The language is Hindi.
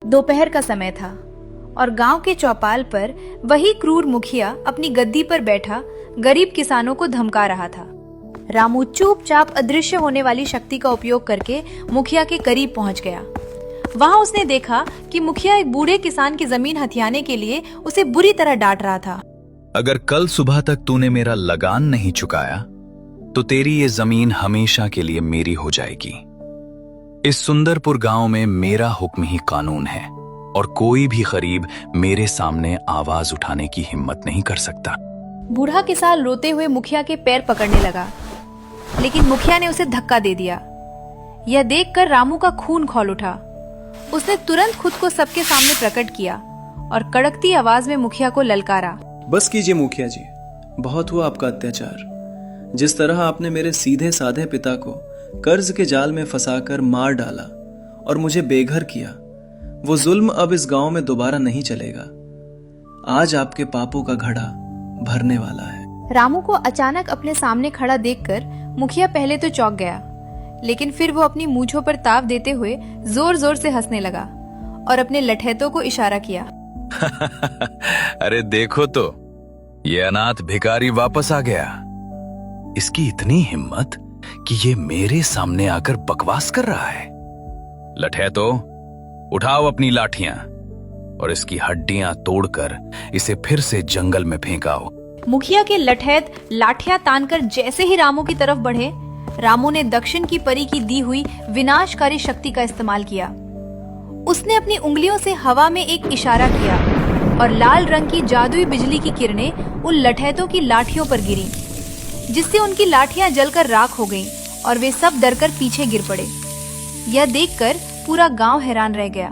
दोपहर का समय था और गांव के चौपाल पर वही क्रूर मुखिया अपनी गद्दी पर बैठा गरीब किसानों को धमका रहा था। रामू चुपचाप अदृश्य होने वाली शक्ति का उपयोग करके मुखिया के करीब पहुंच गया। वहां उसने देखा कि मुखिया एक बूढ़े किसान की जमीन हथियाने के लिए उसे बुरी तरह डांट रहा था। अगर कल सुबह तक तूने मेरा लगान नहीं चुकाया तो तेरी ये जमीन हमेशा के लिए मेरी हो जाएगी। इस सुंदरपुर गांव में मेरा हुक्म ही कानून है और कोई भी गरीब मेरे सामने आवाज उठाने की हिम्मत नहीं कर सकता। बूढ़ा किसान रोते हुए मुखिया के पैर पकड़ने लगा, लेकिन मुखिया ने उसे धक्का दे दिया। यह देखकर रामू का खून खौल उठा। उसने तुरंत खुद को सबके सामने प्रकट किया और कड़कती आवाज में मुखिया को ललकारा। बस कीजिए मुखिया जी, बहुत हुआ आपका अत्याचार। जिस तरह आपने मेरे सीधे साधे पिता को कर्ज के जाल में फंसाकर मार डाला और मुझे बेघर किया, वो जुल्म अब इस गांव में दोबारा नहीं चलेगा। आज आपके पापों का घड़ा भरने वाला है। रामू को अचानक अपने सामने खड़ा देखकर मुखिया पहले तो चौंक गया, लेकिन फिर वो अपनी मूंछों पर ताव देते हुए जोर जोर से हंसने लगा और अपने लठैतों को इशारा किया। अरे देखो तो, ये अनाथ भिखारी वापस आ गया। इसकी इतनी हिम्मत कि ये मेरे सामने आकर बकवास कर रहा है। लठैतो, उठाओ अपनी लाठियां और इसकी हड्डियां तोड़कर इसे फिर से जंगल में फेंकाओ। मुखिया के लठैत लाठियां तानकर जैसे ही रामू की तरफ बढ़े, रामू ने दक्षिण की परी की दी हुई विनाशकारी शक्ति का इस्तेमाल किया। उसने अपनी उंगलियों से हवा में एक इशारा किया और लाल रंग की जादुई बिजली की किरणें उन लठैतों की लाठियों पर गिरी, जिससे उनकी लाठियां जलकर राख हो गईं और वे सब डरकर पीछे गिर पड़े। यह देखकर पूरा गांव हैरान रह गया।